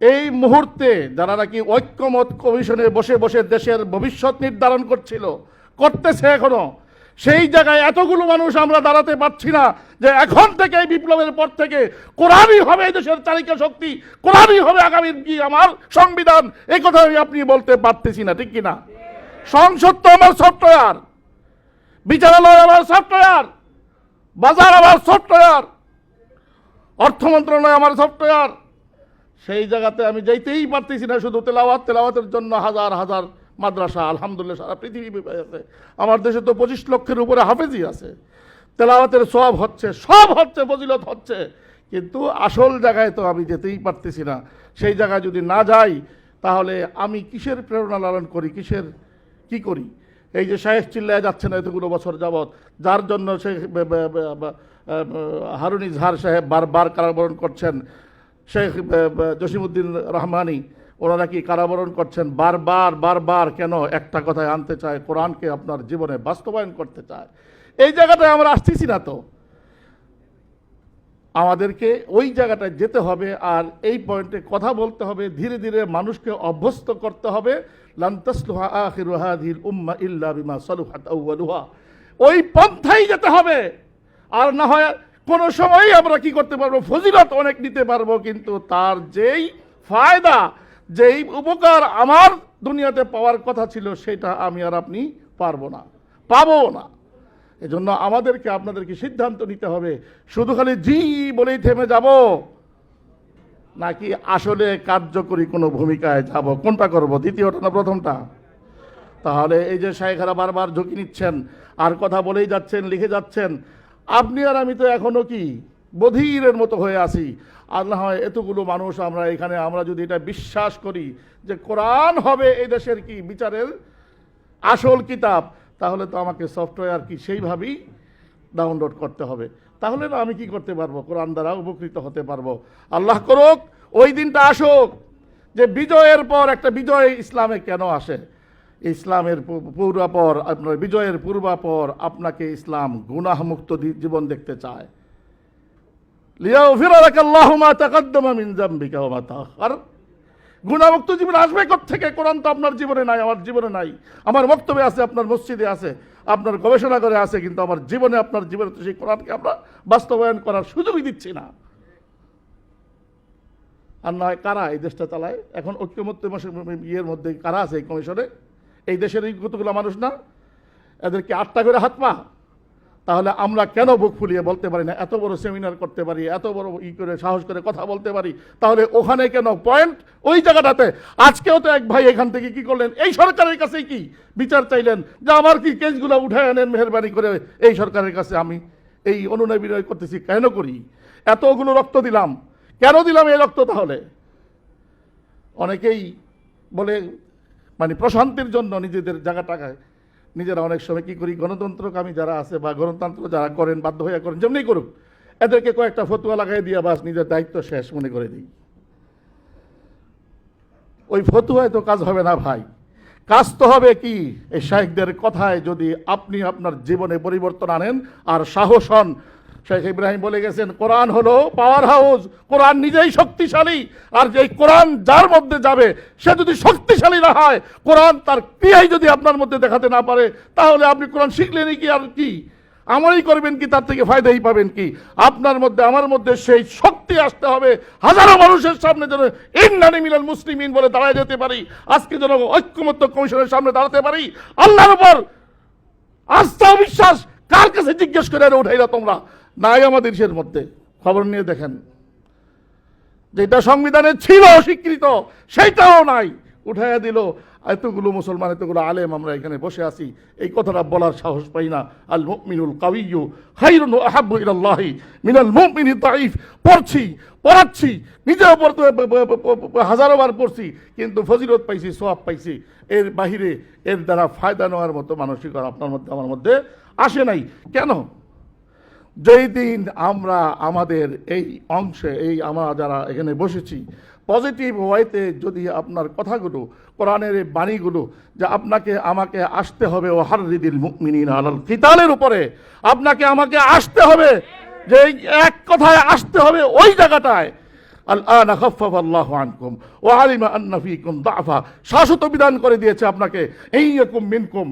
এই মুহূর্তে যারা নাকি ঐক্যমত কমিশনে বসে বসে দেশের ভবিষ্যৎ নির্ধারণ করতেছে এখনো, সেই জায়গায় এতগুলো মানুষ আমরা দাঁড়াতে পারছি না যে এখন থেকে এই বিপ্লবের পর থেকে কোরআনই হবে এই দেশের চালিকা শক্তি, কোরআনই হবে আগামীর কি আমার সংবিধান, এই কথা আমি আপনি বলতে পারতেছি না, ঠিক কিনা? সংসদ তো আমার সফটওয়্যার, বিচারালয় আমার সফটওয়্যার, বাজার আমার সফটওয়্যার, অর্থ মন্ত্রণালয় আমার সফটওয়্যার। সেই জায়গাতে আমি যাইতেই পারতেছি না। শুধু তেলাওয়াতের জন্য হাজার হাজার মাদ্রাসা আলহামদুলিল্লাহ সারা পৃথিবী আছে। আমার দেশে তো 25 লক্ষের উপরে হাফেজি আছে। তেলাওয়াতের সব হচ্ছে, ফজিলত হচ্ছে, কিন্তু আসল জায়গায় তো আমি যেতেই পারতেছি না। সেই জায়গায় যদি না যাই তাহলে আমি কিসের প্রেরণা লালন করি, কি করি? এই যে শাহেখ চিল্লায় যাচ্ছে না এতগুলো বছর যাবৎ, যার জন্য সে হারুন ইজহার সাহেব বারবার কারাবরণ করছেন, শেখ জসিমউদ্দিন রহমানি ওনারা কি কারাবরণ করছেন বারবার কেন? একটা কথায় আনতে চায়, কোরআনকে আপনার জীবনে বাস্তবায়ন করতে চায়। এই জায়গাটায় আমরা আসতেছি না। তো আমাদেরকে ওই জায়গাটায় যেতে হবে, আর এই পয়েন্টে কথা বলতে হবে, ধীরে ধীরে মানুষকে অভ্যস্ত করতে হবে। লান তাসলুহা আখিরু হাযিহিল উম্মাহ ইল্লা বিমা সালুহাত আউয়ালুহা, ওই পন্থাই যেতে হবে। আর না হয় কোনো সময় আমরা কি করতে পারবো, ফজিলত অনেক নিতে পারবো, কিন্তু তার যেই ফায়দা, যেই উপকার আমার দুনিয়াতে পাওয়ার কথা ছিল সেটা আমি আর আপনি পাবো না। এজন্য আমাদেরকে আপনাদেরকে সিদ্ধান্ত নিতে হবে, শুধু খালি জি বলেই থেমে যাব নাকি আসলে কার্যকরী কোনো ভূমিকায় যাব? কোনটা করব, দ্বিতীয়টা না প্রথমটা? তাহলে এই যে শায়েখরা বারবার ঝুঁকি নিচ্ছেন আর কথা বলেই যাচ্ছেন, লিখে যাচ্ছেন, আপনি আর আমি তো এখনো কি বধিরের মতো হয়ে আছি। আর না হয় এতগুলো মানুষ আমরা এখানে, আমরা যদি এটা বিশ্বাস করি যে কোরআন হবে এই দেশের কি বিচারের আসল কিতাব, তাহলে তো আমাকে সফটওয়্যার কি সেইভাবেই ডাউনলোড করতে হবে। তাহলে না আমি কি করতে পারবো, কোরআন দ্বারা উপকৃত হতে পারবো। আল্লাহ করুক ওই দিনটা আসুক যে বিজয়ের পর একটা বিজয় ইসলামে কেন আসে। ইসলামের পূর্বাপর, আপনার বিজয়ের পূর্বাপর আপনাকে ইসলাম গুনাহমুক্ত জীবন দেখতে চায়। লিয়াগফিরা লাকাল্লাহু মা তাকাদ্দামা মিন যামবিকা ওয়া মা তাআখার। গুনাহমুক্ত জীবন আসবে কোত্থেকে? কোরআন তো আপনার জীবনে নাই, আমার জীবনে নাই। আমার বক্তব্যে আছে, আপনার মসজিদে আছে, আপনার গবেষণা করে আছে, কিন্তু আমার জীবনে, আপনার জীবনে তো সেই কোরআনকে আমরা বাস্তবায়ন করার সুযোগই দিচ্ছি না। আর নয় কারা এই দেশটা চালায় এখন? ঐক্যমত্য ইয়ের মধ্যে কারা আছে এই কমিশনে? এই দেশের এই কতগুলো মানুষ না? এদেরকে 8টা করে হাত পা। তাহলে আমরা কেন বুক ফুলিয়ে বলতে পারি না? এত বড় সেমিনার করতে পারি, এত বড় করে সাহস করে কথা বলতে পারি, তাহলে ওখানে কেন? পয়েন্ট ওই জায়গাটাতে। আজকেও তো এক ভাই এখান থেকে কি করলেন, এই সরকারের কাছেই কি বিচার চাইলেন যে আমার কি কেসগুলো উঠায় আনেন মেহরবানি করে এই সরকারের কাছে। আমি এই অনুনয় বিনয় করতেছি, কেন করি? এতগুলো রক্ত দিলাম, কেন দিলাম এই রক্ত? তাহলে অনেকেই বলে মানে প্রশান্তির জন্য নিজেদের জায়গাটাকে নিজেরা অনেক সময় কি করি, গণতন্ত্রকামী যারা আছে বা গণতন্ত্র যারা করেন, বাধ্য হয়ে করেন, যেমনি করুক, এদেরকে কয়েকটা ফতুয়া লাগাই দিয়ে বাস নিজের দায়িত্ব শেষ মনে করে দিই। ওই ফতুয়ায় তো কাজ হবে না ভাই। কাজ তো হবে কি, এই শাইখদের কথায় যদি আপনি আপনার জীবনে পরিবর্তন আনেন আর সাহস হন। শেখ ইব্রাহিম বলে গেছেন কোরআন হলো পাওয়ার হাউস, কোরআন নিজেই শক্তিশালী। আর যে কোরআন যার মধ্যে যাবে সে যদি শক্তিশালী না হয়, কোরআন তার ক্রিয়াই যদি আপনার মধ্যে দেখাতে না পারে, তাহলে আপনি কোরআন শিখলেনই কি আর কি আমলই করবেন কি? তার থেকে ফায়দাই পাবেন কি? আপনার মধ্যে আমার মধ্যে সেই শক্তি আসতে হবে, হাজারো মানুষের সামনে যেন ইন্নানি মিনাল মুসলিমিন বলে দাঁড়ায় যেতে পারি। আজকে যেন ঐক্যমত্য কমিশনের সামনে দাঁড়াতে পারি। আল্লাহর উপর আস্থা বিশ্বাস কার কাছে জিজ্ঞেস করে উঠাইলা তোমরা? নাই আমাদের দেশের মধ্যে। খবর নিয়ে দেখেন, যেটা সংবিধানে ছিল স্বীকৃত সেইটাও নাই, উঠাইয়া দিল। এতগুলো মুসলমান, এতগুলো আলেম আমরা এখানে বসে আছি, এই কথাটা বলার সাহস পাই না। আল মুমিনুল কাউইয়্যু খায়রুন ওয়া আহাব্বু ইলাল্লাহি মিনাল মুমিনিদ দাঈফ। পড়াচ্ছি, নিজেও পড়তে হাজারো বার পড়ছি, কিন্তু ফজিলত পাইছি, সওয়াব পাইছি। এর বাহিরে এর দ্বারা ফায়দা নেওয়ার মতো মানসিকতা আপনার মধ্যে আমার মধ্যে আসে নাই। কেন? যেই দিন আমরা আমাদের এই অংশে, এই আমরা যারা এখানে বসেছি, পজিটিভ ওয়েতে যদি আপনার কথাগুলো, কোরআনের এই বাণীগুলো, যে আপনাকে আমাকে আসতে হবে ও হাররিদিল মুমিনিনা আলাল কিতালের উপরে, আপনাকে আমাকে আসতে হবে, যে এক কথায় আসতে হবে ওই জায়গাটায়। আল আনা খাফফাফা আল্লাহু আনকুম ওয়া আলিমা আন্না ফীকুম দাফা, শাশ্বত বিধান করে দিয়েছে আপনাকে, ইয়াকুম মিনকুম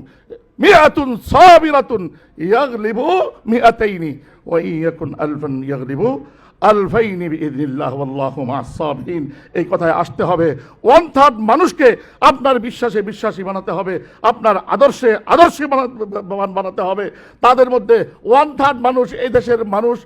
মিআতুন সাবিরাতুন ইয়াগলিবু মিআতাইনি ওয়া ইয়াকুন আলফান ইয়াগলিবু আলফাইনি বিইذনিল্লাহ ওয়াল্লাহু মা'আস সাবিরিন। এই কথায় আসতে হবে। 1/3 মানুষকে আপনার বিশ্বাসে বিশ্বাসী বানাতে হবে, আপনার আদর্শে আদর্শী বানাতে হবে। তাদের মধ্যে 1/3 মানুষ, এই দেশের মানুষ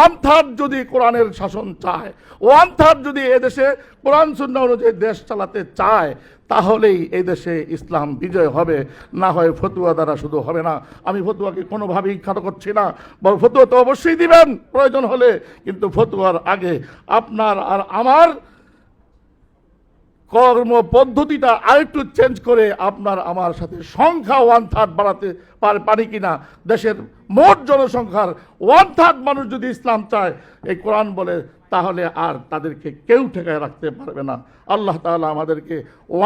1/3 যদি কোরআনের শাসন চায়, 1/3 যদি এদেশে কোরআন সুন্নাহ অনুযায়ী দেশ চালাতে চায়, তাহলেই এই দেশে ইসলাম বিজয় হবে। না হয় ফতুয়া দ্বারা শুধু হবে না। আমি ফতুয়াকে কোনোভাবেই খাটো করছি না, ফতুয়া তো অবশ্যই দিবেন প্রয়োজন হলে, কিন্তু ফতুয়ার আগে আপনার আর আমার কর্ম পদ্ধতিটা আরেকটু চেঞ্জ করে আপনার আমার সাথে সংখ্যা 1/3 বাড়াতে পারি কিনা। দেশের মোট জনসংখ্যার 1/3 মানুষ যদি ইসলাম চায়, এই কোরআন বলে, তাহলে আর তাদেরকে কেউ ঠেকায় রাখতে পারবে না। আল্লাহ তাআলা আমাদেরকে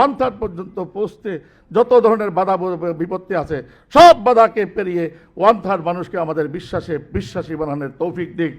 1/3 পর্যন্ত পৌঁছতে যত ধরনের বাধা বিপত্তি আছে, সব বাধাকে পেরিয়ে 1/3 মানুষকে আমাদের বিশ্বাসী বানানোর তৌফিক দিক।